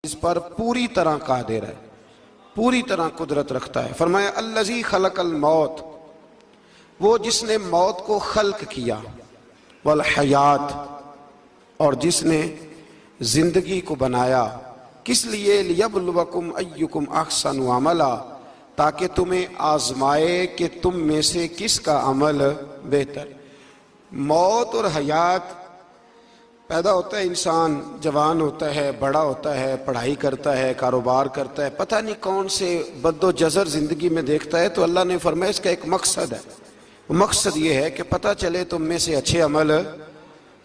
اس پر پوری طرح قادر ہے، پوری طرح قدرت رکھتا ہے۔ فرمایا الذی خلق الموت، وہ جس نے موت کو خلق کیا، والحیات، اور جس نے زندگی کو بنایا، کس لیے؟ لیبلوکم ایکم احسن عملا، تاکہ تمہیں آزمائے کہ تم میں سے کس کا عمل بہتر۔ موت اور حیات، پیدا ہوتا ہے انسان، جوان ہوتا ہے، بڑا ہوتا ہے، پڑھائی کرتا ہے، کاروبار کرتا ہے، پتہ نہیں کون سے بد و جزر زندگی میں دیکھتا ہے، تو اللہ نے فرمایا اس کا ایک مقصد ہے۔ مقصد یہ ہے کہ پتہ چلے تم میں سے اچھے عمل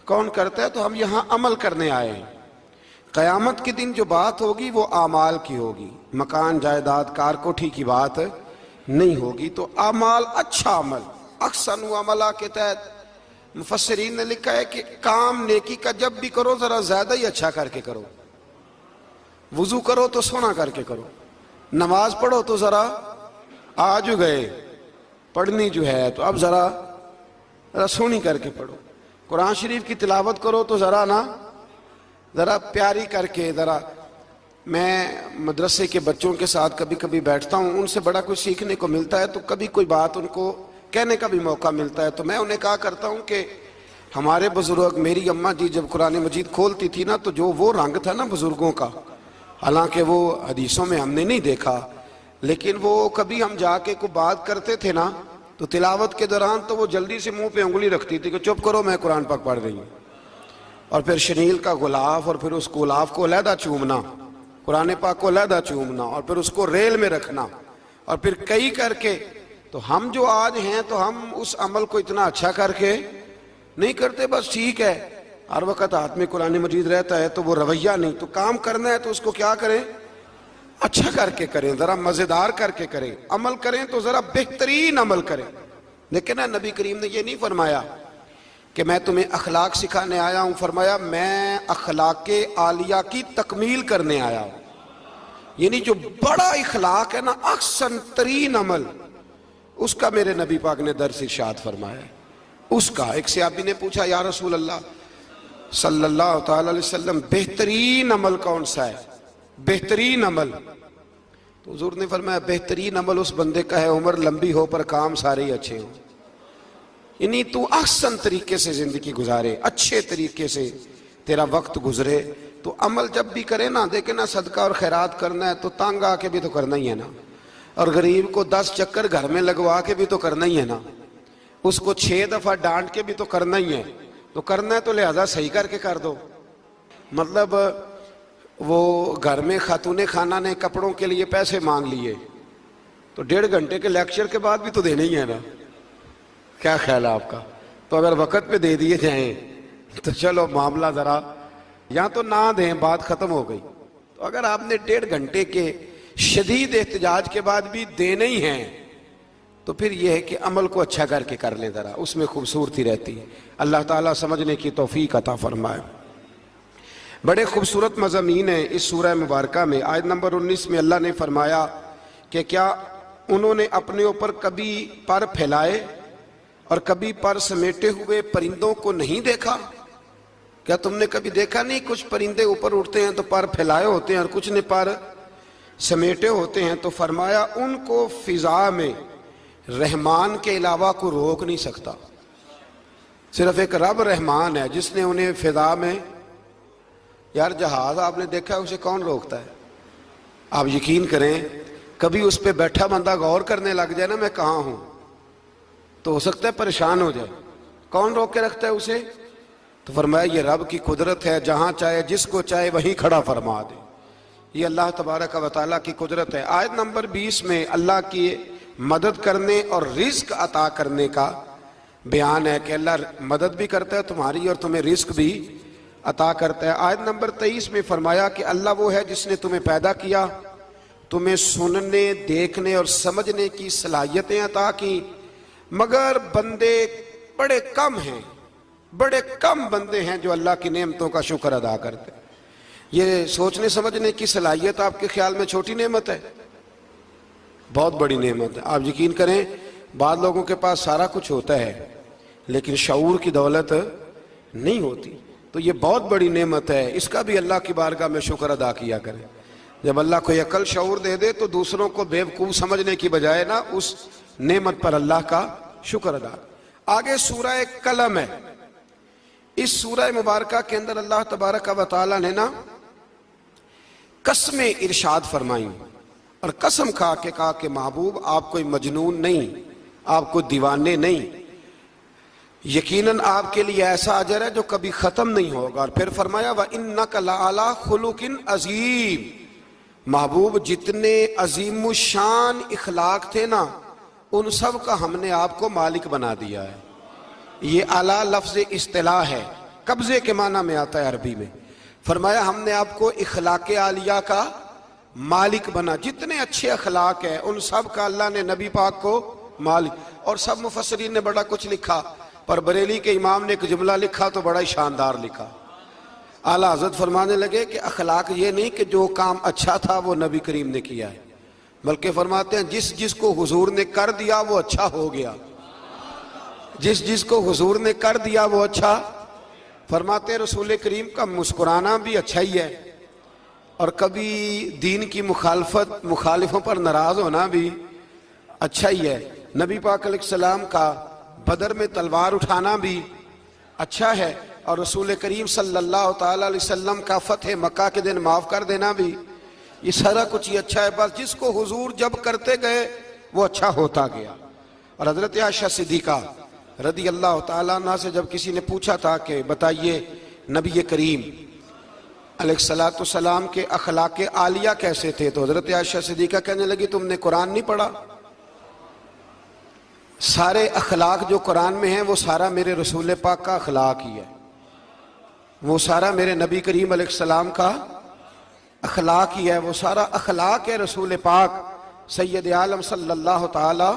کون کرتا ہے۔ تو ہم یہاں عمل کرنے آئے ہیں۔ قیامت کے دن جو بات ہوگی وہ اعمال کی ہوگی، مکان جائیداد کار کوٹھی کی بات نہیں ہوگی۔ تو اعمال، اچھا عمل، احسن عملہ کے تحت مفسرین نے لکھا ہے کہ کام نیکی کا جب بھی کرو ذرا زیادہ ہی اچھا کر کے کرو۔ وضو کرو تو سونا کر کے کرو، نماز پڑھو تو ذرا آج گئے پڑھنی جو ہے تو اب ذرا سونی کر کے پڑھو۔ قرآن شریف کی تلاوت کرو تو ذرا پیاری کر کے۔ ذرا میں مدرسے کے بچوں کے ساتھ کبھی کبھی بیٹھتا ہوں، ان سے بڑا کچھ سیکھنے کو ملتا ہے، تو کبھی کوئی بات ان کو کہنے کا بھی موقع ملتا ہے، تو میں انہیں کہا کرتا ہوں کہ ہمارے بزرگ، میری اماں جی جب قرآن مجید کھولتی تھی نا، تو جو وہ رنگ تھا نا بزرگوں کا، حالانکہ وہ حدیثوں میں ہم نے نہیں دیکھا، لیکن وہ کبھی ہم جا کے کوئی بات کرتے تھے نا، تو تلاوت کے دوران تو وہ جلدی سے منہ پہ انگلی رکھتی تھی کہ چپ کرو میں قرآن پاک پڑھ رہی ہوں، اور پھر شنیل کا غلاف، اور پھر اس غلاف کو علیحدہ چومنا، قرآن پاک کو علیحدہ چومنا، اور پھر اس کو ریل میں رکھنا، اور پھر کئی کر کے۔ تو ہم جو آج ہیں تو ہم اس عمل کو اتنا اچھا کر کے نہیں کرتے، بس ٹھیک ہے ہر وقت ہاتھ میں قرآن مجید رہتا ہے تو وہ رویہ نہیں، تو کام کرنا ہے تو اس کو کیا کریں؟ اچھا کر کے کریں، ذرا مزیدار کر کے کریں، عمل کریں تو ذرا بہترین عمل کریں۔ لیکن نبی کریم نے یہ نہیں فرمایا کہ میں تمہیں اخلاق سکھانے آیا ہوں، فرمایا میں اخلاق عالیہ کی تکمیل کرنے آیا ہوں۔ یعنی جو بڑا اخلاق ہے نا، احسن ترین عمل، اس کا میرے نبی پاک نے درس ارشاد فرمایا ہے۔ اس کا ایک صحابی نے پوچھا یا رسول اللہ صلی اللہ تعالی علیہ وسلم، بہترین عمل کون سا ہے؟ بہترین عمل؟ تو حضور نے فرمایا بہترین عمل اس بندے کا ہے عمر لمبی ہو پر کام سارے ہی اچھے ہوں۔ یعنی تو احسن طریقے سے زندگی گزارے، اچھے طریقے سے تیرا وقت گزرے۔ تو عمل جب بھی کرے نا، دیکھیں نا، صدقہ اور خیرات کرنا ہے تو تانگ آ کے بھی تو کرنا ہی ہے نا، اور غریب کو 10 چکر گھر میں لگوا کے بھی تو کرنا ہی ہے نا، اس کو 6 دفعہ ڈانٹ کے بھی تو کرنا ہی ہے۔ تو کرنا ہے تو لہذا صحیح کر کے کر دو۔ مطلب وہ گھر میں خاتون خانہ نے کپڑوں کے لیے پیسے مانگ لیے تو 1.5 گھنٹے کے لیکچر کے بعد بھی تو دینے ہی ہے نا، کیا خیال ہے آپ کا؟ تو اگر وقت پہ دے دیے جائیں تو چلو معاملہ ذرا، یا تو نہ دیں، بات ختم ہو گئی۔ تو اگر آپ نے 1.5 گھنٹے کے شدید احتجاج کے بعد بھی دینے ہی ہیں تو پھر یہ ہے کہ عمل کو اچھا کر کے کر لیں، ذرا اس میں خوبصورتی رہتی ہے۔ اللہ تعالیٰ سمجھنے کی توفیق عطا فرمائے۔ بڑے خوبصورت مضامین ہیں اس سورہ مبارکہ میں۔ آیت نمبر 19 میں اللہ نے فرمایا کہ کیا انہوں نے اپنے اوپر کبھی پر پھیلائے اور کبھی پر سمیٹے ہوئے پرندوں کو نہیں دیکھا؟ کیا تم نے کبھی دیکھا نہیں کچھ پرندے اوپر اٹھتے ہیں تو پر پھیلائے ہوتے ہیں اور کچھ نے پر سمیٹے ہوتے ہیں؟ تو فرمایا ان کو فضا میں رحمان کے علاوہ کو روک نہیں سکتا، صرف ایک رب رحمان ہے جس نے انہیں فضا میں، یار جہاز آپ نے دیکھا ہے اسے کون روکتا ہے؟ آپ یقین کریں کبھی اس پہ بیٹھا بندہ غور کرنے لگ جائے نا میں کہاں ہوں، تو ہو سکتا ہے پریشان ہو جائے۔ کون روک کے رکھتا ہے اسے؟ تو فرمایا یہ رب کی قدرت ہے، جہاں چاہے جس کو چاہے وہیں کھڑا فرما دے۔ یہ اللہ تبارک و تعالیٰ کی قدرت ہے۔ آیت نمبر 20 میں اللہ کی مدد کرنے اور رزق عطا کرنے کا بیان ہے کہ اللہ مدد بھی کرتا ہے تمہاری اور تمہیں رزق بھی عطا کرتا ہے۔ آیت نمبر 23 میں فرمایا کہ اللہ وہ ہے جس نے تمہیں پیدا کیا، تمہیں سننے، دیکھنے اور سمجھنے کی صلاحیتیں عطا کی، مگر بندے بڑے کم ہیں، بڑے کم بندے ہیں جو اللہ کی نعمتوں کا شکر ادا کرتے ہیں۔ یہ سوچنے سمجھنے کی صلاحیت آپ کے خیال میں چھوٹی نعمت ہے؟ بہت بڑی نعمت ہے۔ آپ یقین کریں بعض لوگوں کے پاس سارا کچھ ہوتا ہے لیکن شعور کی دولت نہیں ہوتی۔ تو یہ بہت بڑی نعمت ہے، اس کا بھی اللہ کی بارگاہ میں شکر ادا کیا کریں۔ جب اللہ کو عقل شعور دے دے تو دوسروں کو بیوقوف سمجھنے کی بجائے نا اس نعمت پر اللہ کا شکر ادا۔ آگے سورہ قلم ہے، اس سورہ مبارکہ کے اندر اللہ تبارک و تعالی نے نا قسمیں ارشاد فرمائیں، اور قسم کھا کے کہا کہ محبوب آپ کوئی مجنون نہیں، آپ کوئی دیوانے نہیں، یقیناً آپ کے لیے ایسا اجر ہے جو کبھی ختم نہیں ہوگا۔ اور پھر فرمایا وَإِنَّكَ لَعَلَىٰ خُلُقٍ عَظِيمٍ، محبوب جتنے عظیم الشان اخلاق تھے نا ان سب کا ہم نے آپ کو مالک بنا دیا ہے۔ یہ اعلیٰ لفظ اصطلاح ہے، قبضے کے معنی میں آتا ہے عربی میں۔ فرمایا ہم نے آپ کو اخلاق عالیہ کا مالک بنا، جتنے اچھے اخلاق ہیں ان سب کا اللہ نے نبی پاک کو مالک۔ اور سب مفسرین نے بڑا کچھ لکھا، پر بریلی کے امام نے ایک جملہ لکھا تو بڑا ہی شاندار لکھا۔ اعلیٰ حضرت فرمانے لگے کہ اخلاق یہ نہیں کہ جو کام اچھا تھا وہ نبی کریم نے کیا ہے، بلکہ فرماتے ہیں جس جس کو حضور نے کر دیا وہ اچھا ہو گیا، جس جس کو حضور نے کر دیا وہ اچھا۔ فرماتے رسول کریم کا مسکرانا بھی اچھا ہی ہے، اور کبھی دین کی مخالفوں پر ناراض ہونا بھی اچھا ہی ہے۔ نبی پاک علیہ السلام کا بدر میں تلوار اٹھانا بھی اچھا ہے، اور رسول کریم صلی اللہ تعالی علیہ وسلم کا فتح مکہ کے دن معاف کر دینا بھی، یہ سارا کچھ ہی اچھا ہے۔ بس جس کو حضور جب کرتے گئے وہ اچھا ہوتا گیا۔ اور حضرت عائشہ صدیقہ رضی اللہ تعالیٰ عنہ سے جب کسی نے پوچھا تھا کہ بتائیے نبی کریم علیہ السلام کے اخلاق عالیہ کیسے تھے، تو حضرت عائشہ صدیقہ کہنے لگی تم نے قرآن نہیں پڑھا؟ سارے اخلاق جو قرآن میں ہیں وہ سارا میرے رسول پاک کا اخلاق ہی ہے، وہ سارا میرے نبی کریم علیہ السلام کا اخلاق ہی ہے، وہ سارا اخلاق ہے رسول پاک سید عالم صلی اللہ تعالی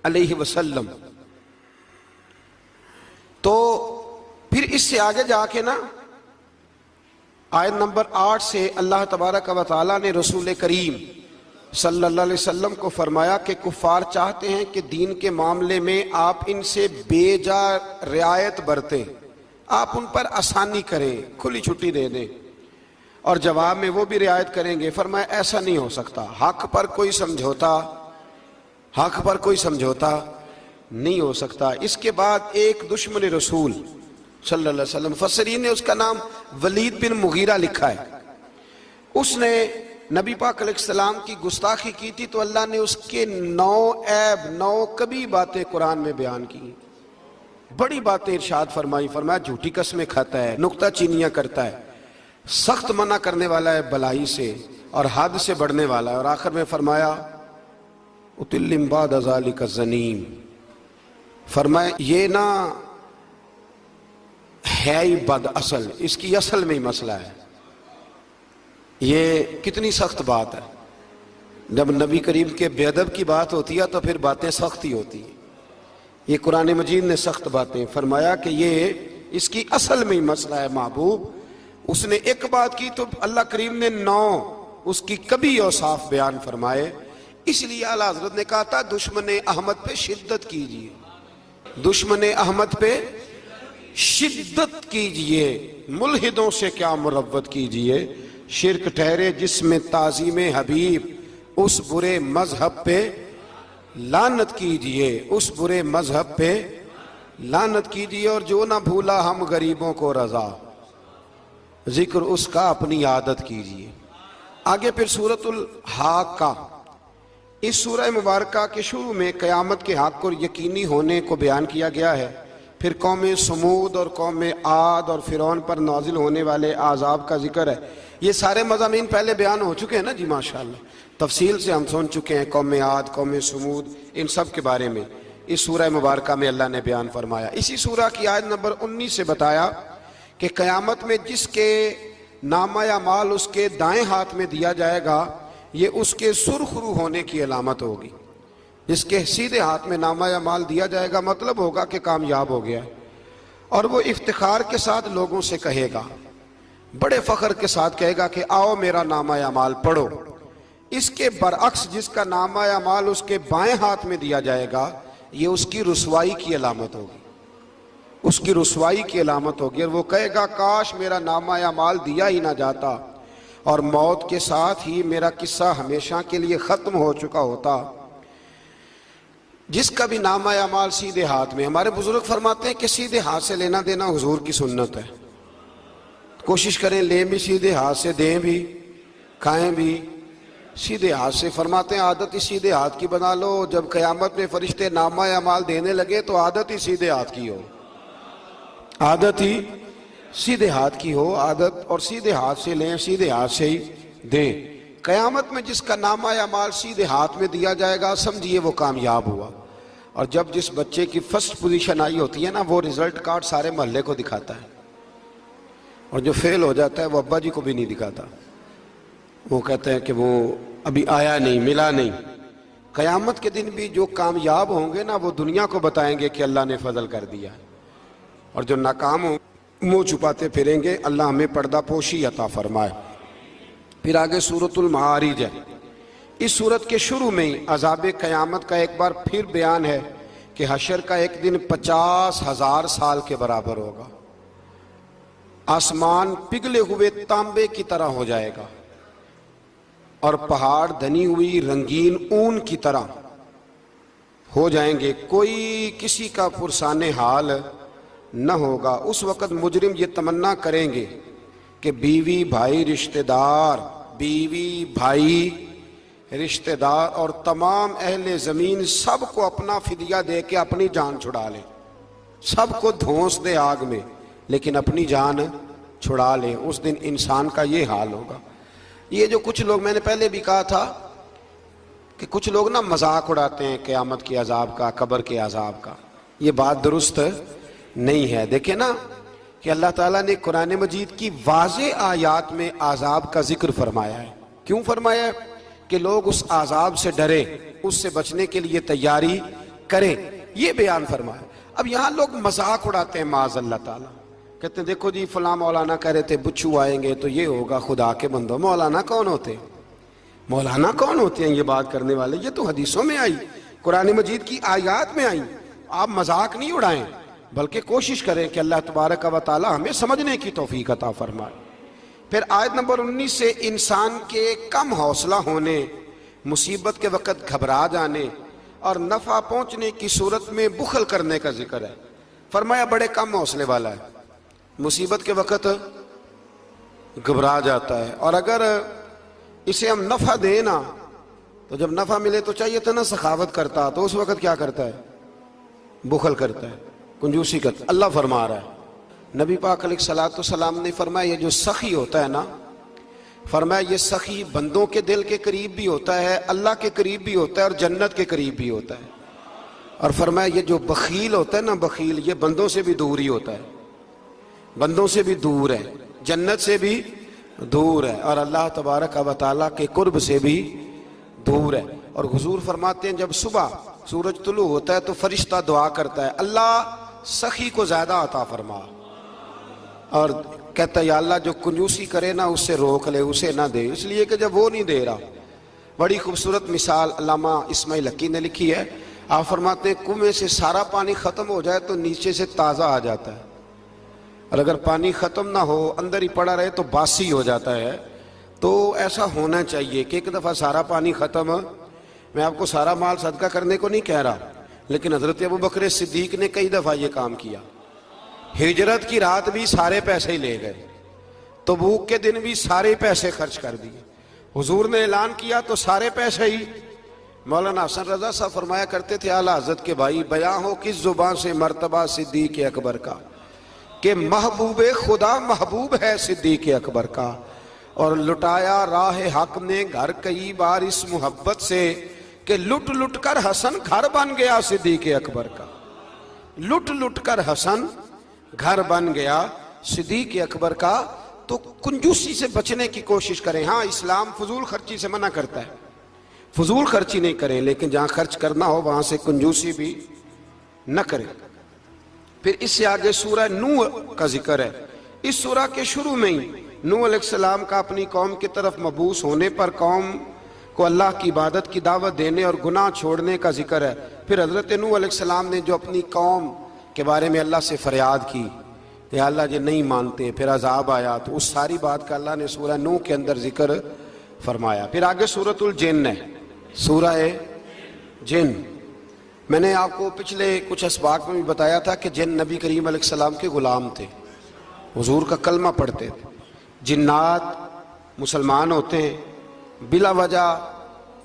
علیہ وسلم۔ تو پھر اس سے آگے جا کے نا آیت نمبر 8 سے اللہ تبارک و تعالی نے رسول کریم صلی اللہ علیہ وسلم کو فرمایا کہ کفار چاہتے ہیں کہ دین کے معاملے میں آپ ان سے بے جا رعایت برتیں، آپ ان پر آسانی کریں، کھلی چھٹی دے دیں، اور جواب میں وہ بھی رعایت کریں گے۔ فرمایا ایسا نہیں ہو سکتا، حق پر کوئی سمجھوتا نہیں ہو سکتا۔ اس کے بعد ایک دشمن رسول صلی اللہ علیہ وسلم، مفسرین نے اس کا نام ولید بن مغیرہ لکھا ہے، اس نے نبی پاک علیہ السلام کی گستاخی کی تھی، تو اللہ نے اس کے 9 کبھی باتیں قرآن میں بیان کی، بڑی باتیں ارشاد فرمایا جھوٹی قسمیں کھاتا ہے، نکتہ چینیاں کرتا ہے، سخت منع کرنے والا ہے بلائی سے اور حد سے بڑھنے والا ہے، اور آخر میں فرمایا اتلم بعد ذالک الزنیم، فرمایا یہ نہ ہے ہی بد اصل، اس کی اصل میں ہی مسئلہ ہے۔ یہ کتنی سخت بات ہے، جب نبی کریم کے بے ادب کی بات ہوتی ہے تو پھر باتیں سخت ہی ہوتی ہیں۔ یہ قرآن مجید نے سخت باتیں فرمایا کہ یہ اس کی اصل میں ہی مسئلہ ہے محبوب۔ اس نے ایک بات کی تو اللہ کریم نے 9 اس کی کبھی اوصاف بیان فرمائے، اس لیے اعلیٰ حضرت نے کہا تھا دشمن احمد پہ شدت کیجئے، دشمن احمد پہ شدت کیجئے، ملحدوں سے کیا مروت کیجئے، شرک ٹھہرے جس میں تعظیم حبیب، اس برے مذہب پہ لعنت کیجئے، اس برے مذہب پہ لعنت کیجئے، اور جو نہ بھولا ہم غریبوں کو رضا، ذکر اس کا اپنی عادت کیجئے۔ آگے پھر سورۃ الحاقہ، اس سورہ مبارکہ کے شروع میں قیامت کے حق اور یقینی ہونے کو بیان کیا گیا ہے، پھر قوم سمود اور قوم عاد اور فرعون پر نازل ہونے والے عذاب کا ذکر ہے۔ یہ سارے مضامین پہلے بیان ہو چکے ہیں نا جی، ماشاءاللہ تفصیل سے ہم سن چکے ہیں، قوم عاد، قوم سمود، ان سب کے بارے میں اس سورہ مبارکہ میں اللہ نے بیان فرمایا۔ اسی سورہ کی آیت نمبر 19 سے بتایا کہ قیامت میں جس کے نامہ اعمال اس کے دائیں ہاتھ میں دیا جائے گا، یہ اس کے سرخ رو ہونے کی علامت ہوگی۔ جس کے سیدھے ہاتھ میں نامہ اعمال دیا جائے گا مطلب ہوگا کہ کامیاب ہو گیا، اور وہ افتخار کے ساتھ لوگوں سے کہے گا، بڑے فخر کے ساتھ کہے گا کہ آؤ میرا نامہ اعمال پڑھو۔ اس کے برعکس جس کا نامہ اعمال اس کے بائیں ہاتھ میں دیا جائے گا، یہ اس کی رسوائی کی علامت ہوگی۔ اس کی رسوائی کی علامت ہوگی، اور وہ کہے گا کاش میرا نامہ اعمال دیا ہی نہ جاتا اور موت کے ساتھ ہی میرا قصہ ہمیشہ کے لیے ختم ہو چکا ہوتا۔ جس کا بھی نامہ اعمال سیدھے ہاتھ میں، ہمارے بزرگ فرماتے ہیں کہ سیدھے ہاتھ سے لینا دینا حضور کی سنت ہے، کوشش کریں لیں بھی سیدھے ہاتھ سے، دیں بھی، کھائیں بھی سیدھے ہاتھ سے۔ فرماتے ہیں عادت ہی سیدھے ہاتھ کی بنا لو، جب قیامت میں فرشتے نامہ اعمال دینے لگے تو عادت ہی سیدھے ہاتھ کی ہو، عادت ہی سیدھے ہاتھ کی ہو، عادت، اور سیدھے ہاتھ سے لیں، سیدھے ہاتھ سے ہی دیں۔ قیامت میں جس کا نامہ اعمال سیدھے ہاتھ میں دیا جائے گا سمجھیے وہ کامیاب ہوا۔ اور جب جس بچے کی فرسٹ پوزیشن آئی ہوتی ہے نا، وہ رزلٹ کارڈ سارے محلے کو دکھاتا ہے، اور جو فیل ہو جاتا ہے وہ ابا جی کو بھی نہیں دکھاتا، وہ کہتے ہیں کہ وہ ابھی آیا نہیں، ملا نہیں۔ قیامت کے دن بھی جو کامیاب ہوں گے نا وہ دنیا کو بتائیں گے کہ اللہ نے فضل کر دیا، اور جو ناکام ہوں منہ چھپاتے پھریں گے۔ اللہ ہمیں پردہ پوشی عطا فرمائے۔ پھر آگے سورۃ المعارج ہے۔ اس سورت کے شروع میں ہی عذاب قیامت کا ایک بار پھر بیان ہے کہ حشر کا ایک دن 50,000 سال کے برابر ہوگا، آسمان پگھلے ہوئے تانبے کی طرح ہو جائے گا، اور پہاڑ دھنی ہوئی رنگین اون کی طرح ہو جائیں گے، کوئی کسی کا پرسان حال نہ ہوگا۔ اس وقت مجرم یہ تمنا کریں گے کہ بیوی بھائی رشتہ دار، بیوی بھائی رشتہ دار اور تمام اہل زمین سب کو اپنا فدیہ دے کے اپنی جان چھڑا لے، سب کو دھونس دے آگ میں لیکن اپنی جان چھڑا لے۔ اس دن انسان کا یہ حال ہوگا۔ یہ جو کچھ لوگ، میں نے پہلے بھی کہا تھا کہ کچھ لوگ نا مذاق اڑاتے ہیں قیامت کے عذاب کا، قبر کے عذاب کا، یہ بات درست نہیں ہے۔ دیکھیں نا کہ اللہ تعالیٰ نے قرآن مجید کی واضح آیات میں عذاب کا ذکر فرمایا ہے۔ کیوں فرمایا ہے؟ کہ لوگ اس عذاب سے ڈرے، اس سے بچنے کے لیے تیاری کریں، یہ بیان فرمایا۔ اب یہاں لوگ مذاق اڑاتے ہیں معاذ اللہ تعالیٰ، کہتے ہیں دیکھو جی فلاں مولانا کہہ رہے تھے بچھو آئیں گے تو یہ ہوگا، خدا کے بندو مولانا کون ہوتے ہیں؟ مولانا کون ہوتے ہیں یہ بات کرنے والے؟ یہ تو حدیثوں میں آئی، قرآن مجید کی آیات میں آئی۔ آپ مذاق نہیں اڑائیں بلکہ کوشش کریں کہ اللہ تبارک و تعالی ہمیں سمجھنے کی توفیق عطا فرمائے۔ پھر آیت نمبر 19 سے انسان کے کم حوصلہ ہونے، مصیبت کے وقت گھبرا جانے اور نفع پہنچنے کی صورت میں بخل کرنے کا ذکر ہے۔ فرمایا بڑے کم حوصلے والا ہے، مصیبت کے وقت گھبرا جاتا ہے، اور اگر اسے ہم نفع دیں نا تو جب نفع ملے تو چاہیے تھا نا سخاوت کرتا، تو اس وقت کیا کرتا ہے؟ بخل کرتا ہے، کنجوسی کرتا ہے۔ اللہ فرما رہا ہے، نبی پاک علیہ الصلوۃ والسلام نے فرمایا یہ جو سخی ہوتا ہے نا، فرمایا یہ سخی بندوں کے دل کے قریب بھی ہوتا ہے، اللہ کے قریب بھی ہوتا ہے، اور جنت کے قریب بھی ہوتا ہے۔ اور فرمایا یہ جو بخیل ہوتا ہے نا، بخیل یہ بندوں سے بھی دور ہی ہوتا ہے، بندوں سے بھی دور ہے، جنت سے بھی دور ہے، اور اللہ تبارک و تعالیٰ کے قرب سے بھی دور ہے۔ اور حضور فرماتے ہیں جب صبح سورج طلوع ہوتا ہے تو فرشتہ دعا کرتا ہے اللہ سخی کو زیادہ عطا فرما، اور کہتا ہے یا اللہ جو کنجوسی کرے نا اس سے روک لے، اسے نہ دے، اس لیے کہ جب وہ نہیں دے رہا۔ بڑی خوبصورت مثال علامہ اسماعیل حقی نے لکھی ہے۔ آپ فرماتے ہیں کنویں سے سارا پانی ختم ہو جائے تو نیچے سے تازہ آ جاتا ہے، اور اگر پانی ختم نہ ہو اندر ہی پڑا رہے تو باسی ہو جاتا ہے۔ تو ایسا ہونا چاہیے کہ ایک دفعہ سارا پانی ختم، میں آپ کو سارا مال صدقہ کرنے کو نہیں کہہ رہا، لیکن حضرت ابوبکر صدیق نے کئی دفعہ یہ کام کیا۔ ہجرت کی رات بھی سارے پیسے ہی لے گئے، تبوک کے دن بھی سارے پیسے خرچ کر دیے، حضور نے اعلان کیا تو سارے پیسے ہی۔ مولانا حسن رضا صاحب فرمایا کرتے تھے اعلیٰ حضرت کے بھائی، بیاں ہو کس زبان سے مرتبہ صدیق اکبر کا کہ محبوب خدا محبوب ہے صدیق اکبر کا، اور لٹایا راہ حق نے گھر کئی بار اس محبت سے کہ لٹ لٹ کر حسن گھر بن گیا صدیق اکبر کا، لٹ لٹ کر حسن گھر بن گیا صدیق اکبر کا۔ تو کنجوسی سے بچنے کی کوشش کریں۔ ہاں اسلام فضول خرچی سے منع کرتا ہے، فضول خرچی نہیں کریں، لیکن جہاں خرچ کرنا ہو وہاں سے کنجوسی بھی نہ کریں۔ پھر اس سے آگے سورہ نوح کا ذکر ہے۔ اس سورہ کے شروع میں ہی نوح علیہ السلام کا اپنی قوم کی طرف مبعوث ہونے پر قوم کو اللہ کی عبادت کی دعوت دینے اور گناہ چھوڑنے کا ذکر ہے۔ پھر حضرت نوح علیہ السلام نے جو اپنی قوم کے بارے میں اللہ سے فریاد کی کہ اللہ یہ نہیں مانتے، پھر عذاب آیا، تو اس ساری بات کا اللہ نے سورہ نوح کے اندر ذکر فرمایا۔ پھر آگے سورۃ الجن ہے، سورہ جن۔ میں نے آپ کو پچھلے کچھ اسباق میں بھی بتایا تھا کہ جن نبی کریم علیہ السلام کے غلام تھے، حضور کا کلمہ پڑھتے تھے۔ جنات مسلمان ہوتے ہیں، بلا وجہ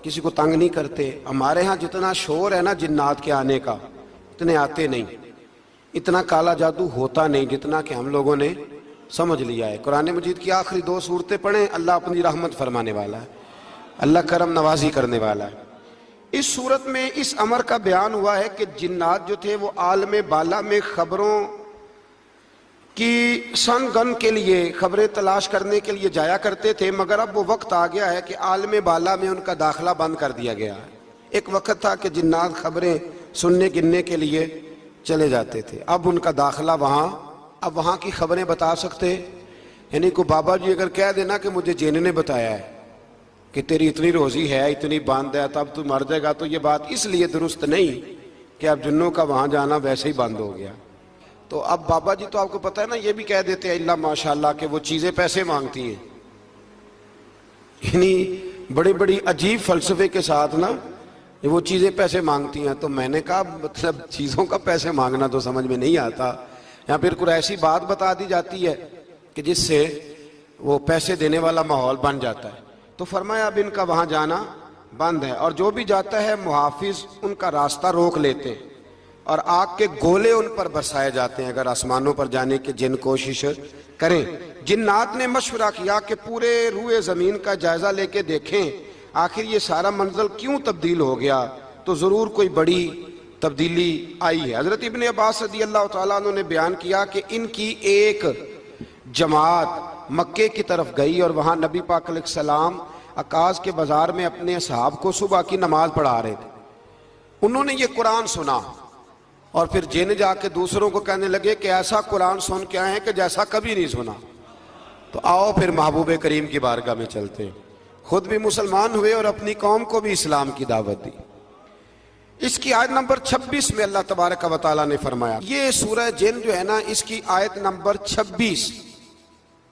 کسی کو تنگ نہیں کرتے۔ ہمارے ہاں جتنا شور ہے نا جنات کے آنے کا، اتنے آتے نہیں، اتنا کالا جادو ہوتا نہیں جتنا کہ ہم لوگوں نے سمجھ لیا ہے۔ قرآن مجید کی آخری 2 سورتیں پڑھیں، اللہ اپنی رحمت فرمانے والا ہے، اللہ کرم نوازی کرنے والا ہے۔ اس صورت میں اس امر کا بیان ہوا ہے کہ جنات جو تھے وہ عالم بالا میں خبروں کی سن گن کے لیے، خبریں تلاش کرنے کے لیے جایا کرتے تھے، مگر اب وہ وقت آ گیا ہے کہ عالم بالا میں ان کا داخلہ بند کر دیا گیا ہے۔ ایک وقت تھا کہ جنات خبریں سننے گننے کے لیے چلے جاتے تھے، اب ان کا داخلہ اب وہاں کی خبریں بتا سکتے، یعنی کو بابا جی اگر کہہ دینا کہ مجھے جن نے بتایا ہے کہ تیری اتنی روزی ہے، اتنی باندھ ہے، تب تو مر جائے گا، تو یہ بات اس لیے درست نہیں کہ اب جنوں کا وہاں جانا ویسے ہی بند ہو گیا۔ تو اب بابا جی تو آپ کو پتہ ہے نا، یہ بھی کہہ دیتے ہیں اللہ ماشاءاللہ کہ وہ چیزیں پیسے مانگتی ہیں، یعنی بڑی بڑی عجیب فلسفے کے ساتھ نا وہ چیزیں پیسے مانگتی ہیں۔ تو میں نے کہا مطلب چیزوں کا پیسے مانگنا تو سمجھ میں نہیں آتا، یا پھر کوئی ایسی بات بتا دی جاتی ہے کہ جس سے وہ پیسے دینے والا ماحول بن جاتا ہے۔ تو فرمایا اب ان کا وہاں جانا بند ہے، اور جو بھی جاتا ہے محافظ ان کا راستہ روک لیتے ہیں، اور آگ کے گولے ان پر برسائے جاتے ہیں اگر آسمانوں پر جانے کی جن کوشش کریں۔ جنات نے مشورہ کیا کہ پورے روئے زمین کا جائزہ لے کے دیکھیں آخر یہ سارا منظر کیوں تبدیل ہو گیا، تو ضرور کوئی بڑی تبدیلی آئی ہے۔ حضرت ابن عباس رضی اللہ تعالیٰ عنہ نے بیان کیا کہ ان کی ایک جماعت مکے کی طرف گئی، اور وہاں نبی پاک علیہ السلام عکاظ کے بازار میں اپنے اصحاب کو صبح کی نماز پڑھا رہے تھے۔ انہوں نے یہ قرآن سنا، اور پھر جن جا کے دوسروں کو کہنے لگے کہ ایسا قرآن سن کے آئے ہیں کہ جیسا کبھی نہیں سنا۔ تو آؤ پھر محبوب کریم کی بارگاہ میں چلتے ہیں، خود بھی مسلمان ہوئے اور اپنی قوم کو بھی اسلام کی دعوت دی۔ اس کی آیت نمبر 26 میں اللہ تبارک و تعالیٰ نے فرمایا، یہ سورہ جن جو ہے نا، اس کی آیت نمبر 26،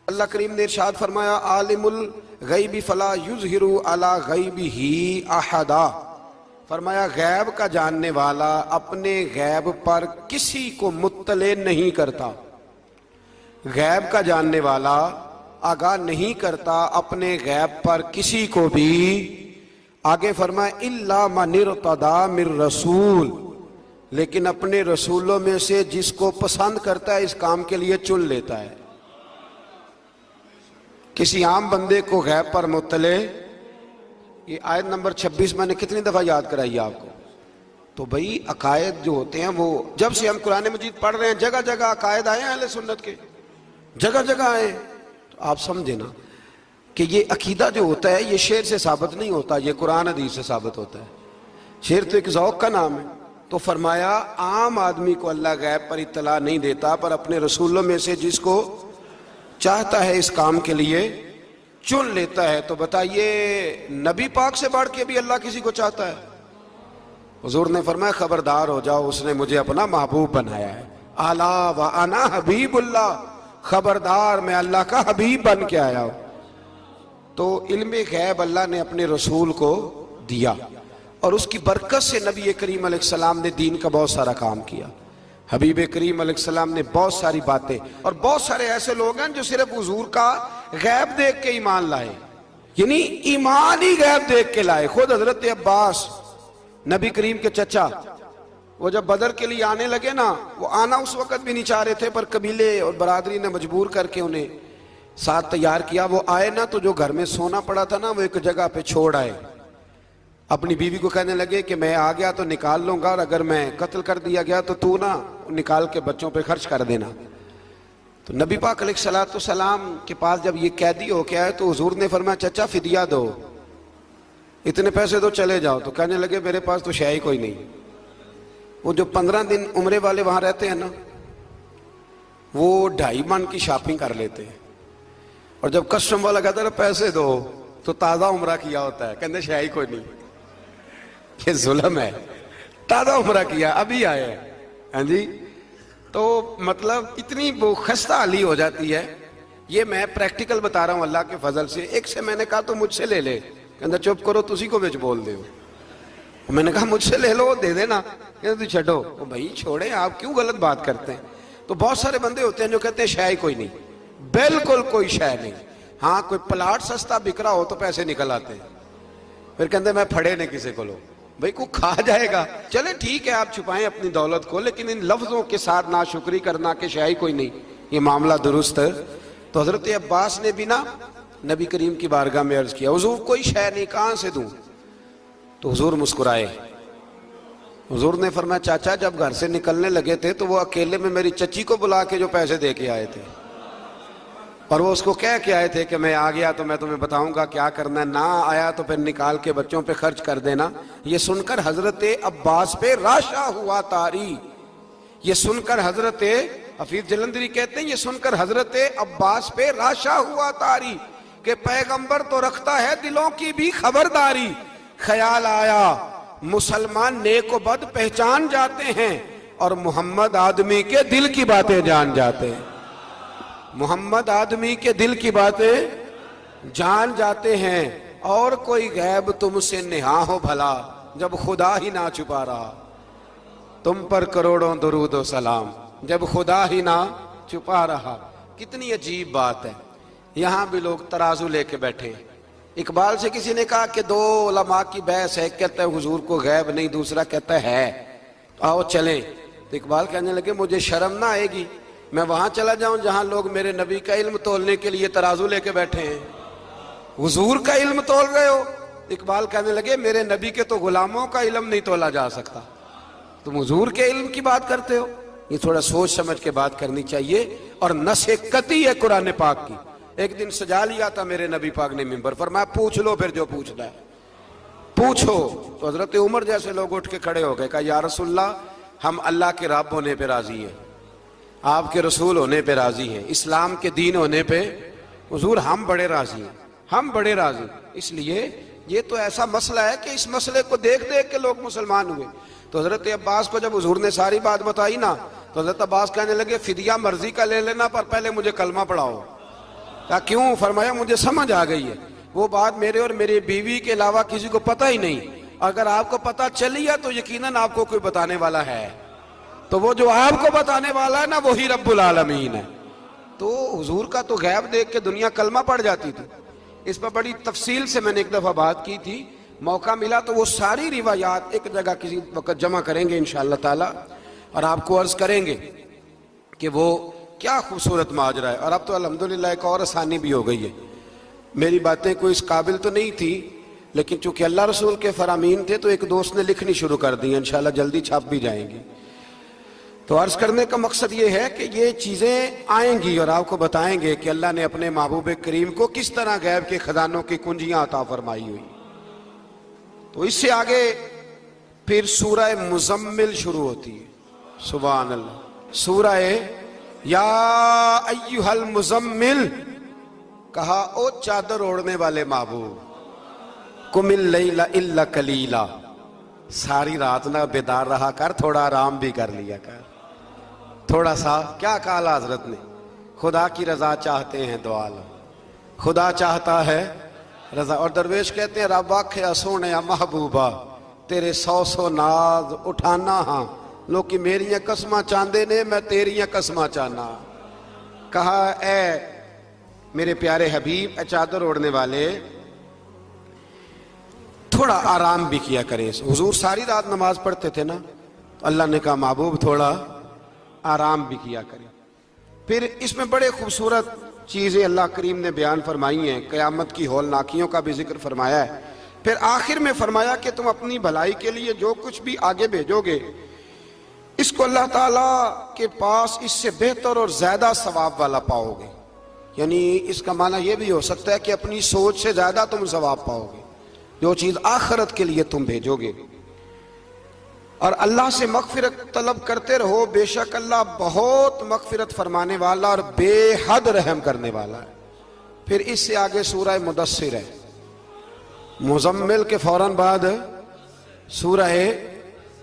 اللہ کریم نے ارشاد فرمایا عالم الغیب فلا یظہر علی غیبہ احدا، فرمایا غیب کا جاننے والا اپنے غیب پر کسی کو مطلع نہیں کرتا، غیب کا جاننے والا آگاہ نہیں کرتا اپنے غیب پر کسی کو بھی۔ آگے فرمایا الا من ارتضی من رسول، لیکن اپنے رسولوں میں سے جس کو پسند کرتا ہے اس کام کے لیے چن لیتا ہے۔ کسی عام بندے کو غیب پر مطلع، یہ آیت نمبر 26 میں نے کتنی دفعہ یاد کرائی آپ کو؟ تو بھئی عقائد جو ہوتے ہیں وہ جب سے ہم قرآن مجید پڑھ رہے ہیں جگہ جگہ عقائد آئے ہیں اہل سنت کے، جگہ جگہ آئے ہیں، تو آپ سمجھے نا کہ یہ عقیدہ جو ہوتا ہے یہ شعر سے ثابت نہیں ہوتا، یہ قرآن حدیث سے ثابت ہوتا ہے۔ شعر تو ایک ذوق کا نام ہے۔ تو فرمایا عام آدمی کو اللہ غیب پر اطلاع نہیں دیتا، پر اپنے رسولوں میں سے جس کو چاہتا ہے اس کام کے لیے چن لیتا ہے۔ تو بتائیے نبی پاک سے بڑھ کے بھی اللہ کسی کو چاہتا ہے؟ حضور نے فرمایا خبردار ہو جاؤ، اس نے مجھے اپنا محبوب بنایا ہے، الا وانا حبیب اللہ، خبردار میں اللہ کا حبیب بن کے آیا ہوں۔ تو علم غیب اللہ نے اپنے رسول کو دیا، اور اس کی برکت سے نبی کریم علیہ السلام نے دین کا بہت سارا کام کیا۔ حبیب کریم علیہ السلام نے بہت ساری باتیں، اور بہت سارے ایسے لوگ ہیں جو صرف حضور کا غیب دیکھ کے ایمان لائے، یعنی ایمان ہی غیب دیکھ کے لائے۔ خود حضرت عباس نبی کریم کے چچا، وہ جب بدر کے لیے آنے لگے نا، وہ آنا اس وقت بھی نہیں چاہ رہے تھے، پر قبیلے اور برادری نے مجبور کر کے انہیں ساتھ تیار کیا۔ وہ آئے نا تو جو گھر میں سونا پڑا تھا نا وہ ایک جگہ پہ چھوڑ آئے، اپنی بیوی کو کہنے لگے کہ میں آ گیا تو نکال لوں گا، اور اگر میں قتل کر دیا گیا تو تو نا نکال کے بچوں پہ خرچ کر دینا۔ تو نبی پاک علیہ الصلوۃ والسلام کے پاس جب یہ قیدی ہو کے آئے تو حضور نے فرمایا چچا فدیہ دو، اتنے پیسے دو چلے جاؤ۔ تو کہنے لگے میرے پاس تو شے ہی کوئی نہیں۔ وہ جو 15 دن عمرے والے وہاں رہتے ہیں نا، وہ 2.5 من کی شاپنگ کر لیتے ہیں، اور جب کسٹم والا کہتا ہے پیسے دو تو تازہ عمرہ کیا ہوتا ہے، کہتے شے ہی کوئی نہیں۔ یہ ظلم ہے، تازہ عمرہ کیا ابھی آئے ہیں، ہاں جی۔ تو مطلب اتنی وہ خستہ حالی ہو جاتی ہے. یہ میں پریکٹیکل بتا رہا ہوں اللہ کے فضل سے. ایک سے میں نے کہا تو مجھ سے لے لے, کہتا چپ کرو تسی کو بچ بول دے ہو. میں نے کہا مجھ سے لے لو دے دینا, کہتا تو چھڈو. بھائی چھوڑیں, آپ کیوں غلط بات کرتے ہیں. تو بہت سارے بندے ہوتے ہیں جو کہتے ہیں شے ہی کوئی نہیں, بالکل کوئی شے نہیں. ہاں کوئی پلاٹ سستا بک رہا ہو تو پیسے نکل آتے ہیں, پھر کہتے ہیں میں پھڑے نہیں کسی کو لو. بھائی کو کھا جائے گا, چلے ٹھیک ہے آپ چھپائیں اپنی دولت کو, لیکن ان لفظوں کے ساتھ ناشکری کرنا کہ شے ہی کوئی نہیں, یہ معاملہ درست ہے. تو حضرت عباس نے بھی نا نبی کریم کی بارگاہ میں عرض کیا, حضور کوئی شے نہیں, کہاں سے دوں. تو حضور مسکرائے. حضور نے فرمایا چاچا جب گھر سے نکلنے لگے تھے تو وہ اکیلے میں میری چچی کو بلا کے جو پیسے دے کے آئے تھے, اور وہ اس کو کہہ کے آئے تھے کہ میں آ گیا تو میں تمہیں بتاؤں گا کیا کرنا ہے, نہ آیا تو پھر نکال کے بچوں پہ خرچ کر دینا. یہ سن کر حضرت عباس پہ راشا ہوا طاری. یہ سن کر حضرت حفیظ جلندری کہتے ہیں یہ سن کر حضرت عباس پہ راشا ہوا طاری کہ پیغمبر تو رکھتا ہے دلوں کی بھی خبرداری. خیال آیا مسلمان نیک و بد پہچان جاتے ہیں اور محمد آدمی کے دل کی باتیں جان جاتے ہیں. محمد آدمی کے دل کی باتیں جان جاتے ہیں, اور کوئی غیب تم سے نہا ہو بھلا جب خدا ہی نہ چھپا رہا. تم پر کروڑوں درود و سلام جب خدا ہی نہ چھپا رہا. کتنی عجیب بات ہے. یہاں بھی لوگ ترازو لے کے بیٹھے ہیں. اقبال سے کسی نے کہا کہ دو علماء کی بحث ہے, کہتا ہے حضور کو غیب نہیں, دوسرا کہتا ہے آؤ چلیں. تو اقبال کہنے لگے مجھے شرم نہ آئے گی میں وہاں چلا جاؤں جہاں لوگ میرے نبی کا علم تولنے کے لیے ترازو لے کے بیٹھے ہیں, حضور کا علم تول رہے ہو. اقبال کہنے لگے میرے نبی کے تو غلاموں کا علم نہیں تولا جا سکتا, تم حضور کے علم کی بات کرتے ہو. یہ تھوڑا سوچ سمجھ کے بات کرنی چاہیے, اور نص قطعی ہے قرآن پاک کی. ایک دن سجا لیا تھا میرے نبی پاک نے منبر, فرمایا پوچھ لو پھر جو پوچھنا ہے پوچھو. تو حضرت عمر جیسے لوگ اٹھ کے کھڑے ہو گئے, کہا یا رسول اللہ ہم اللہ کے رب ہونے پہ راضی ہیں, آپ کے رسول ہونے پہ راضی ہیں, اسلام کے دین ہونے پہ حضور ہم بڑے راضی ہیں, ہم بڑے راضی. اس لیے یہ تو ایسا مسئلہ ہے کہ اس مسئلے کو دیکھ دیکھ کے لوگ مسلمان ہوئے. تو حضرت عباس کو جب حضور نے ساری بات بتائی نا, تو حضرت عباس کہنے لگے فدیہ مرضی کا لے لینا پر پہلے مجھے کلمہ پڑھاؤ. کہا کیوں؟ فرمایا مجھے سمجھ آ گئی ہے, وہ بات میرے اور میری بیوی کے علاوہ کسی کو پتہ ہی نہیں, اگر آپ کو پتہ چلی ہے تو یقیناً آپ کو کوئی بتانے والا ہے, تو وہ جو آپ کو بتانے والا ہے نا وہی رب العالمین ہے. تو حضور کا تو غیب دیکھ کے دنیا کلمہ پڑھ جاتی تھی. اس پر بڑی تفصیل سے میں نے ایک دفعہ بات کی تھی, موقع ملا تو وہ ساری روایات ایک جگہ کسی وقت جمع کریں گے انشاءاللہ تعالی, اور آپ کو عرض کریں گے کہ وہ کیا خوبصورت ماجرا ہے. اور اب تو الحمدللہ ایک اور آسانی بھی ہو گئی ہے. میری باتیں کوئی اس قابل تو نہیں تھی, لیکن چونکہ اللہ رسول کے فرامین تھے تو ایک دوست نے لکھنی شروع کر دی, انشاءاللہ جلدی چھپ بھی جائیں گی. تو عرض کرنے کا مقصد یہ ہے کہ یہ چیزیں آئیں گی اور آپ کو بتائیں گے کہ اللہ نے اپنے محبوب کریم کو کس طرح غیب کے خزانوں کی کنجیاں عطا فرمائی ہوئی. تو اس سے آگے پھر سورہ مزمل شروع ہوتی ہے. سبحان اللہ. سورہ یا ایھا المزمل, کہا او چادر اوڑھنے والے محبوب, قم اللیل الا قلیلا, ساری رات نہ بیدار رہا کر, تھوڑا آرام بھی کر لیا کر, تھوڑا سا. کیا کہا حضرت نے؟ خدا کی رضا چاہتے ہیں دعا لو, خدا چاہتا ہے رضا. اور درویش کہتے ہیں رب آکھیا سونے محبوبہ تیرے 100 ناز اٹھانا ہاں, لوکی میریاں قسماں چاندے نے میں تیریاں قسماں چاہنا. کہا اے میرے پیارے حبیب, اے چادر اوڑھنے والے, تھوڑا آرام بھی کیا کریں. حضور ساری رات نماز پڑھتے تھے نا, تو اللہ نے کہا محبوب تھوڑا آرام بھی کیا کریں. پھر اس میں بڑے خوبصورت چیزیں اللہ کریم نے بیان فرمائی ہیں, قیامت کی ہولناکیوں کا بھی ذکر فرمایا ہے. پھر آخر میں فرمایا کہ تم اپنی بھلائی کے لیے جو کچھ بھی آگے بھیجو گے اس کو اللہ تعالیٰ کے پاس اس سے بہتر اور زیادہ ثواب والا پاؤ گے. یعنی اس کا معنی یہ بھی ہو سکتا ہے کہ اپنی سوچ سے زیادہ تم ثواب پاؤ گے جو چیز آخرت کے لیے تم بھیجو گے. اور اللہ سے مغفرت طلب کرتے رہو, بے شک اللہ بہت مغفرت فرمانے والا اور بے حد رحم کرنے والا ہے. پھر اس سے آگے سورہ مدثر ہے. مزمل کے فوراً بعد سورہ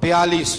42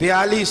42,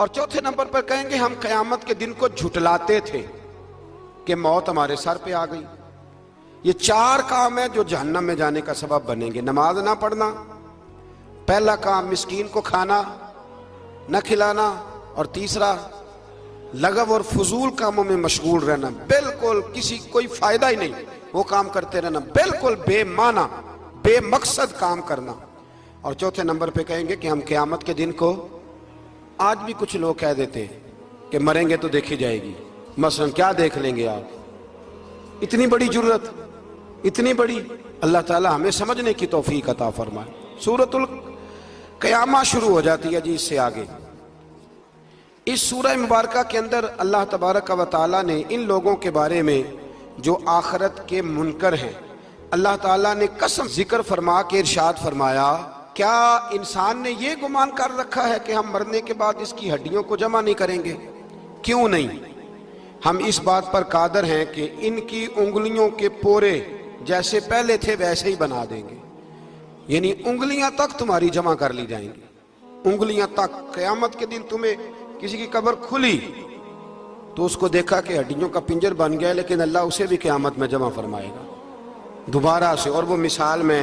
اور چوتھے نمبر پر کہیں گے ہم قیامت کے دن کو جھٹلاتے تھے کہ موت ہمارے سر پہ آ گئی۔ یہ 4 کام ہیں جو جہنم میں جانے کا سبب بنیں گے۔ نماز نہ پڑھنا، پہلا کام مسکین کو کھانا نہ کھلانا، اور تیسرا لغو اور فضول کاموں میں مشغول رہنا، بالکل کسی کوئی فائدہ ہی نہیں وہ کام کرتے رہنا، بالکل بے معنی بے مقصد کام کرنا۔ اور چوتھے نمبر پہ کہیں گے کہ ہم قیامت کے دن کو، آج بھی کچھ لوگ کہہ دیتے ہیں کہ مریں گے تو دیکھی جائے گی، مثلا کیا دیکھ لیں گے آپ؟ اتنی بڑی جرت، اتنی بڑی، اللہ تعالی ہمیں سمجھنے کی توفیق عطا فرمائے۔ سورۃ القیامہ شروع ہو جاتی ہے جی اس سے آگے۔ اس سورہ مبارکہ کے اندر اللہ تبارک و تعالی نے ان لوگوں کے بارے میں جو آخرت کے منکر ہیں، اللہ تعالیٰ نے قسم ذکر فرما کے ارشاد فرمایا، کیا انسان نے یہ گمان کر رکھا ہے کہ ہم مرنے کے بعد اس کی ہڈیوں کو جمع نہیں کریں گے؟ کیوں نہیں، ہم اس بات پر قادر ہیں کہ ان کی انگلیوں کے پورے جیسے پہلے تھے ویسے ہی بنا دیں گے، یعنی انگلیاں تک تمہاری جمع کر لی جائیں گی، انگلیاں تک۔ قیامت کے دن تمہیں کسی کی قبر کھلی تو اس کو دیکھا کہ ہڈیوں کا پنجر بن گیا، لیکن اللہ اسے بھی قیامت میں جمع فرمائے گا دوبارہ سے۔ اور وہ مثال میں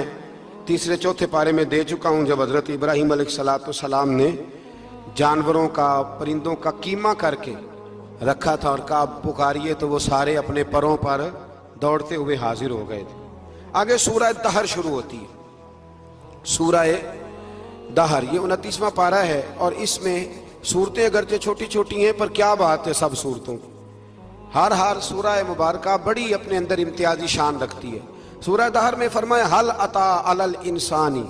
3-4 پارے میں دے چکا ہوں، جب حضرت ابراہیم علیہ السلام نے جانوروں کا، پرندوں کا قیمہ کر کے رکھا تھا اور کہا پکاریے، تو وہ سارے اپنے پروں پر دوڑتے ہوئے حاضر ہو گئے تھے۔ آگے سورہ دہر شروع ہوتی ہے، سورہ دہر، یہ 29واں پارہ ہے، اور اس میں صورتیں اگرچہ چھوٹی چھوٹی ہیں پر کیا بات ہے سب صورتوں کی، ہر سورہ مبارکہ بڑی اپنے اندر امتیازی شان رکھتی ہے۔ سورہ دہر میں فرمایا حل اتی علی الانسان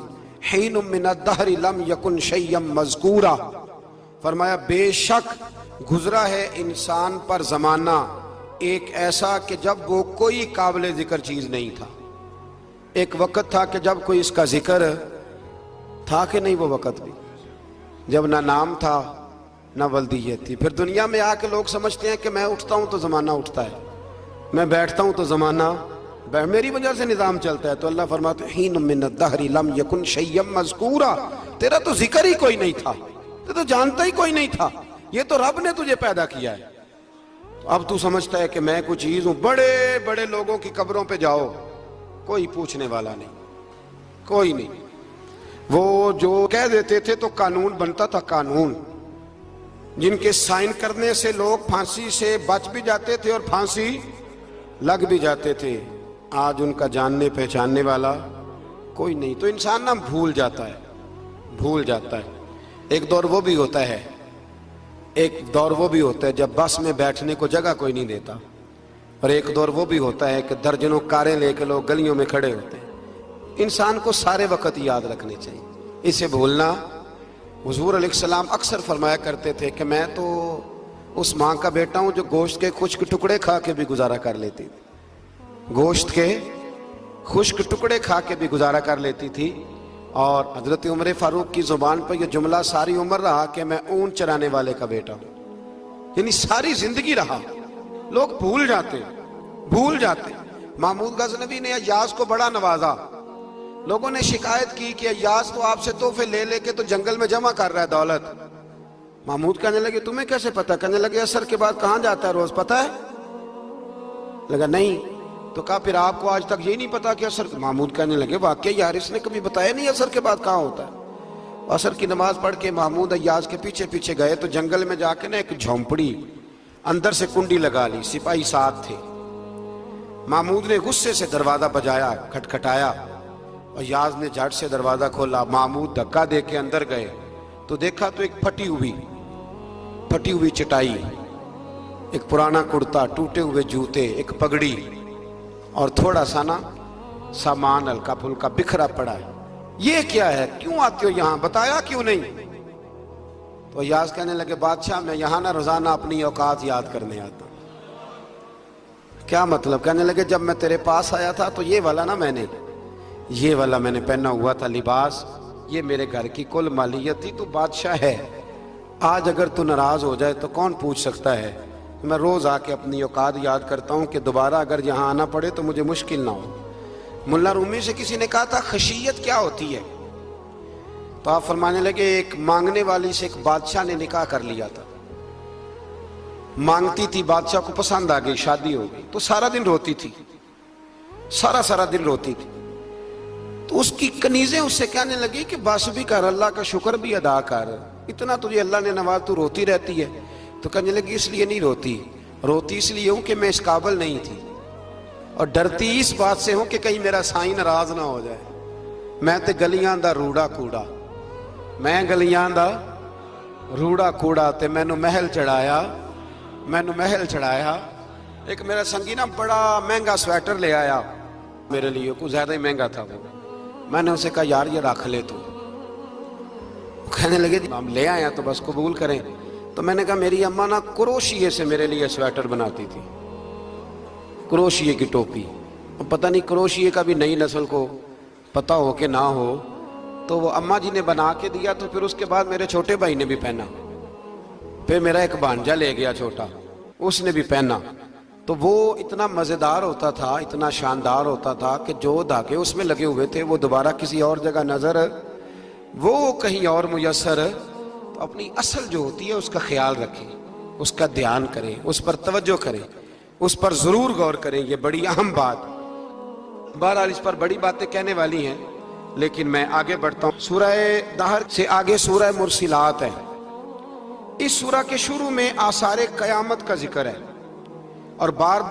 حین من الدہر لم یکن شیئا مذکورا، فرمایا بے شک گزرا ہے انسان پر زمانہ ایک ایسا کہ جب وہ کوئی قابل ذکر چیز نہیں تھا۔ ایک وقت تھا کہ جب کوئی اس کا ذکر تھا کہ نہیں، وہ وقت بھی جب نہ نام تھا نہ ولدیت تھی۔ پھر دنیا میں آ کے لوگ سمجھتے ہیں کہ میں اٹھتا ہوں تو زمانہ اٹھتا ہے، میں بیٹھتا ہوں تو زمانہ میری وجہ سے نظام چلتا ہے۔ تو اللہ فرماتے ہیں حین من الدہر لم یکن شیئا مذکورا، تیرا تو ذکر ہی کوئی نہیں تھا، تو جانتا ہی کوئی نہیں تھا، یہ تو رب نے تجھے پیدا کیا ہے۔ اب تو سمجھتا ہے کہ میں کوئی چیز ہوں۔ بڑے بڑے لوگوں کی قبروں پہ جاؤ، کوئی پوچھنے والا نہیں، کوئی نہیں۔ وہ جو کہہ دیتے تھے تو قانون بنتا تھا، قانون جن کے سائن کرنے سے لوگ پھانسی سے بچ بھی جاتے تھے اور پھانسی لگ بھی جاتے تھے، آج ان کا جاننے پہچاننے والا کوئی نہیں۔ تو انسان نا بھول جاتا ہے۔ ایک دور وہ بھی ہوتا ہے جب بس میں بیٹھنے کو جگہ کوئی نہیں دیتا، اور ایک دور وہ بھی ہوتا ہے کہ درجنوں کاریں لے کے لوگ گلیوں میں کھڑے ہوتے ہیں۔ انسان کو سارے وقت یاد رکھنے چاہیے، اسے بھولنا۔ حضور علیہ السلام اکثر فرمایا کرتے تھے کہ میں تو اس ماں کا بیٹا ہوں جو گوشت کے خشک ٹکڑے کھا کے بھی گزارا کر لیتی تھی، گوشت کے خشک ٹکڑے کھا کے بھی گزارا کر لیتی تھی۔ اور حضرت عمر فاروق کی زبان پر یہ جملہ ساری عمر رہا کہ میں اونٹ چرانے والے کا بیٹا ہوں، یعنی ساری زندگی رہا۔ لوگ بھول جاتے۔ محمود غزنوی نے ایاز کو بڑا نوازا، لوگوں نے شکایت کی کہ ایاز تو آپ سے تحفے لے لے کے تو جنگل میں جمع کر رہا ہے دولت۔ محمود کہنے لگے تمہیں کیسے پتا؟ کہنے لگے عصر کے بعد کہاں جاتا ہے روز، پتا ہے؟ لگا نہیں۔ تو کہا پھر آپ کو آج تک یہ نہیں پتا کہ عصر؟ محمود کہنے لگے واقعی یار اس نے کبھی بتایا نہیں عصر کے بعد کہاں ہوتا ہے۔ عصر کی نماز پڑھ کے محمود ایاز کے پیچھے پیچھے گئے تو جنگل میں جا کے نا ایک جھونپڑی اندر سے کنڈی لگا لی، سپاہی ساتھ تھے۔ محمود نے غصے سے دروازہ بجایا، کھٹکھٹایا، ایاز نے جھٹ سے دروازہ کھولا۔ محمود دھکا دے کے اندر گئے تو دیکھا تو ایک پھٹی ہوئی چٹائی، ایک پرانا کرتا، ٹوٹے ہوئے جوتے، ایک پگڑی اور تھوڑا سا نا سامان ہلکا پھلکا بکھرا پڑا ہے۔ یہ کیا ہے؟ کیوں آتے ہو یہاں؟ بتایا کیوں نہیں؟ تو ایاز کہنے لگے بادشاہ میں یہاں نا روزانہ اپنی اوقات یاد کرنے آتا ہوں۔ کیا مطلب؟ کہنے لگے جب میں تیرے پاس آیا تھا تو یہ والا میں نے پہنا ہوا تھا لباس، یہ میرے گھر کی کل مالیت تھی، تو بادشاہ ہے۔ آج اگر تو ناراض ہو جائے تو کون پوچھ سکتا ہے؟ میں روز آ کے اپنی اوقات یاد کرتا ہوں کہ دوبارہ اگر یہاں آنا پڑے تو مجھے مشکل نہ ہو۔ ملا رومی سے کسی نے کہا تھا خشیت کیا ہوتی ہے؟ تو آپ فرمانے لگے ایک مانگنے والی سے ایک بادشاہ نے نکاح کر لیا تھا، مانگتی تھی، بادشاہ کو پسند آ گئی، شادی ہو گئی، تو سارا دن روتی تھی، سارا دن روتی تھی۔ تو اس کی کنیزیں اس سے کہنے لگی کہ بس بھی کر، اللہ کا شکر بھی ادا کر، اتنا تجھے اللہ نے نواز، تو روتی رہتی ہے۔ تو کہنے لگی اس لیے نہیں روتی اس لیے ہوں کہ میں اس قابل نہیں تھی، اور ڈرتی اس بات سے ہوں کہ کہیں میرا سائیں ناراض نہ ہو جائے۔ میں تے گلیاں دا روڑا کوڑا، میں گلیاں دا روڑا کوڑا، تے مینو محل چڑھایا۔ ایک میرا سنگی نا بڑا مہنگا سویٹر لے آیا میرے لیے، کچھ زیادہ ہی مہنگا تھا وہ۔ میں نے اسے کہا یار یہ رکھ لے تو۔ کہنے لگے ہم لے آیا تو بس قبول کریں۔ تو میں نے کہا میری اماں نا کروشیے سے میرے لیے سویٹر بناتی تھی، کروشیے کی ٹوپی، پتہ نہیں کروشیے کا بھی نئی نسل کو پتہ ہو کہ نہ ہو، تو وہ اماں جی نے بنا کے دیا، تو پھر اس کے بعد میرے چھوٹے بھائی نے بھی پہنا، پھر میرا ایک بھانجا لے گیا چھوٹا، اس نے بھی پہنا۔ تو وہ اتنا مزیدار ہوتا تھا، اتنا شاندار ہوتا تھا کہ جو دھاگے اس میں لگے ہوئے تھے وہ دوبارہ کسی اور جگہ نظر، وہ کہیں اور میسر۔ تو اپنی اصل جو ہوتی ہے اس کا خیال رکھیں، اس کا دھیان کریں، اس پر توجہ کریں، اس پر ضرور غور کریں، یہ بڑی اہم بات۔ بہرحال اس پر بڑی باتیں کہنے والی ہیں، لیکن میں آگے بڑھتا ہوں۔ سورہ دہر سے آگے سورہ مرسلات ہے۔ اس سورہ کے شروع میں آثار قیامت کا ذکر ہے، اور بار